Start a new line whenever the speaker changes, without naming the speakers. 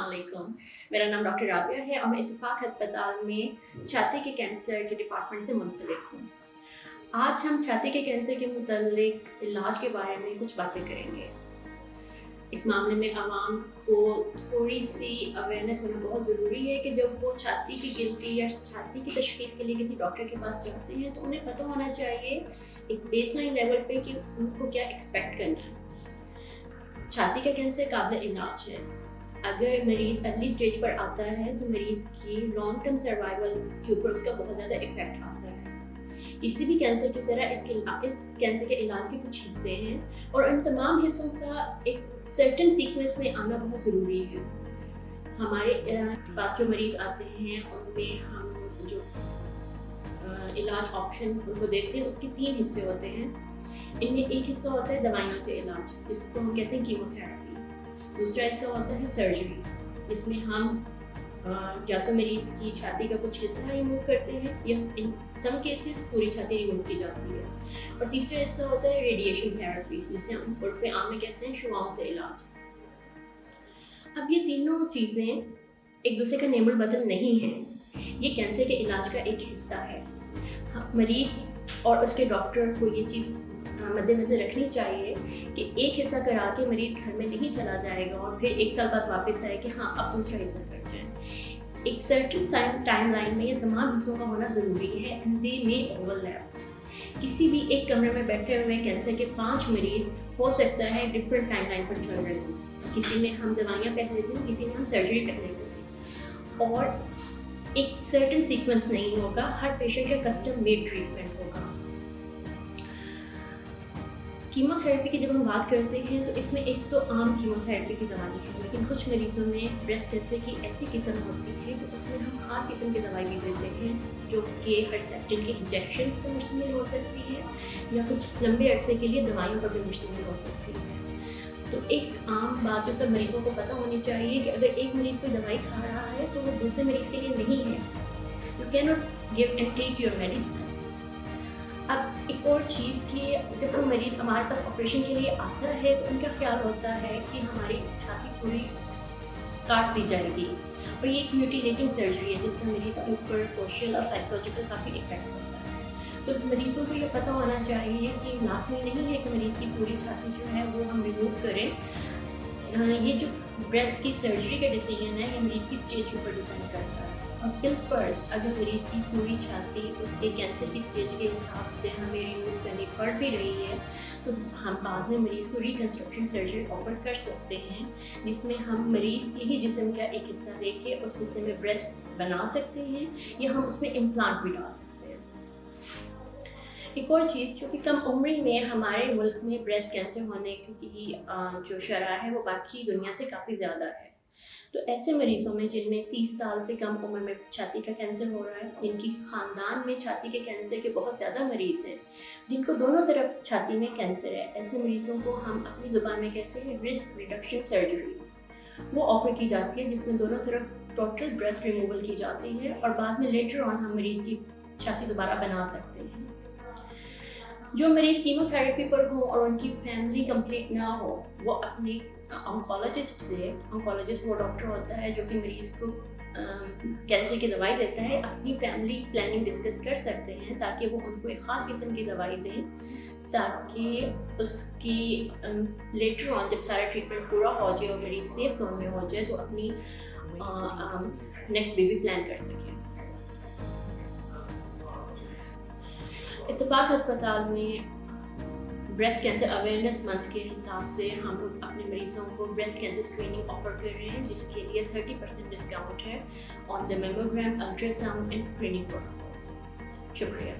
अस्सलाम। मेरा नाम डॉक्टर राबिया है और मैं इत्तेफाक अस्पताल में छाती के कैंसर के डिपार्टमेंट से मुंसलिक हूँ। आज हम छाती के कैंसर के मुतालिक इलाज के बारे में कुछ बातें करेंगे। इस मामले में आवाम को थोड़ी सी अवेयरनेस होना बहुत ज़रूरी है कि जब वो छाती की गिल्टी या छाती की तशख़ीस के लिए किसी डॉक्टर के पास जाते हैं तो उन्हें पता होना चाहिए एक बेसलाइन लेवल पे कि उनको क्या एक्सपेक्ट करना है। छाती का कैंसर काबिल इलाज है। अगर मरीज़ अर्ली स्टेज पर आता है तो मरीज़ की लॉन्ग टर्म सर्वाइवल के ऊपर उसका बहुत ज़्यादा इफ़ेक्ट आता है। किसी भी कैंसर की तरह इस कैंसर के इलाज के कुछ हिस्से हैं और उन तमाम हिस्सों का एक सर्टेन सीक्वेंस में आना बहुत ज़रूरी है। हमारे पास जो मरीज़ आते हैं उनमें हम जो इलाज ऑप्शन उनको देते हैं उसके 3 हिस्से होते हैं। इनमें एक हिस्सा होता है दवाइयों से इलाज, जिसको हम कहते हैं कीमोथेरेपी। दूसरा हिस्सा होता है सर्जरी, जिसमें हम या तो मरीज़ की छाती का कुछ हिस्सा रिमूव करते हैं या इन सम केसेस पूरी छाती रिमूव की जाती है। और तीसरा हिस्सा होता है रेडिएशन थेरेपी, जिसे हम उर्फ आम में कहते हैं शुआओं से इलाज। अब ये तीनों चीज़ें एक दूसरे का नेमुल बदल नहीं हैं, ये कैंसर के इलाज का एक हिस्सा है। मरीज़ और उसके डॉक्टर को ये चीज़ मद्देनज़र रखनी चाहिए कि एक हिस्सा करा के मरीज़ घर में नहीं चला जाएगा और फिर 1 साल बाद वापस आए कि हाँ अब दूसरा हिस्सा कर जाए। एक सर्टेन टाइम लाइन में ये तमाम हिस्सों का होना ज़रूरी है एंड दे मे ओवरलैप। किसी भी एक कमरे में बैठे हुए कैंसर के 5 मरीज़ हो सकता है डिफरेंट टाइम लाइन पर चल रहे हों। किसी में हम दवाइयाँ पहन लेते हैं, किसी में हम सर्जरी पहन लेते हैं और एक सर्टेन सीक्वेंस नहीं होगा। हर पेशेंट का कस्टम मेड ट्रीटमेंट होगा। कीमोथेरेपी की जब हम बात करते हैं तो इसमें एक तो आम कीमोथेरेपी की दवाई है, लेकिन कुछ मरीज़ों में ब्रेस्ट कैंसर की ऐसी किस्म होती है कि उसमें हम ख़ास किस्म की दवाई भी देते हैं जो कि हर्सेप्टिन के इंजेक्शन पर मुश्तमिल हो सकती है या कुछ लंबे अरसे के लिए दवाइयों पर भी मुश्तमिल हो सकती है। तो एक आम बात जो सब मरीज़ों को पता होनी चाहिए कि अगर एक मरीज़ कोई दवाई खा रहा है तो वो दूसरे मरीज़ के लिए नहीं है। You can not give and take your medicine. अब एक और चीज़ कि जब कोई मरीज़ हमारे पास ऑपरेशन के लिए आता है तो उनका ख्याल होता है कि हमारी छाती पूरी काट दी जाएगी और ये एक म्यूटिलेटिंग सर्जरी है जिसका मरीज़ के ऊपर सोशल और साइकोलॉजिकल काफ़ी इफेक्ट होता है। तो मरीज़ों को ये पता होना चाहिए कि लाजमी नहीं है कि मरीज़ की पूरी छाती जो है वो हम रिमूव करें। ये जो ब्रेस्ट की सर्जरी का डिसीजन है ये मरीज़ की स्टेज के ऊपर डिपेंड करता है। और फर्स्ट अगर मरीज़ की पूरी छाती उसके कैंसर की स्टेज के हिसाब से हमें रिमूव करनी पड़ भी रही है तो हम बाद में मरीज़ को रिकन्स्ट्रक्शन सर्जरी ऑफर कर सकते हैं, जिसमें हम मरीज़ के ही जिस्म का एक हिस्सा लेके उस हिस्से में ब्रेस्ट बना सकते हैं या हम उसमें इम्प्लांट भी डाल सकते हैं। एक और चीज़ जो कि कम उम्र में हमारे मुल्क में ब्रेस्ट कैंसर होने की जो शरह है वो बाकी दुनिया से काफ़ी ज़्यादा है। तो ऐसे मरीज़ों में जिनमें 30 साल से कम उम्र में छाती का कैंसर हो रहा है, जिनकी ख़ानदान में छाती के कैंसर के बहुत ज़्यादा मरीज़ हैं, जिनको दोनों तरफ छाती में कैंसर है, ऐसे मरीज़ों को हम अपनी ज़ुबान में कहते हैं रिस्क रिडक्शन सर्जरी। वो ऑफ़र की जाती है जिसमें दोनों तरफ टोटल ब्रेस्ट रिमूवल की जाती है और बाद में लेटर ऑन हम मरीज़ की छाती दोबारा बना सकते हैं। जो मरीज़ कीमोथेरेपी पर हो और उनकी फैमिली कंप्लीट ना हो वो अपने ऑन्कोलॉजिस्ट वो डॉक्टर होता है जो कि मरीज़ को कैंसर की दवाई देता है, अपनी फैमिली प्लानिंग डिस्कस कर सकते हैं ताकि वो उनको एक ख़ास किस्म की दवाई दें ताकि उसकी लेटर ऑन जब सारा ट्रीटमेंट पूरा हो जाए और मरीज़ सेफ जोन में हो जाए तो अपनी नेक्स्ट बेबी प्लान कर सकें। इत्तेफाक अस्पताल में ब्रेस्ट कैंसर अवेयरनेस मंथ के हिसाब से हम लोग अपने मरीज़ों को ब्रेस्ट कैंसर स्क्रीनिंग ऑफर कर रहे हैं जिसके लिए 30% डिस्काउंट है on the mammogram, ultrasound and screening protocols. शुक्रिया।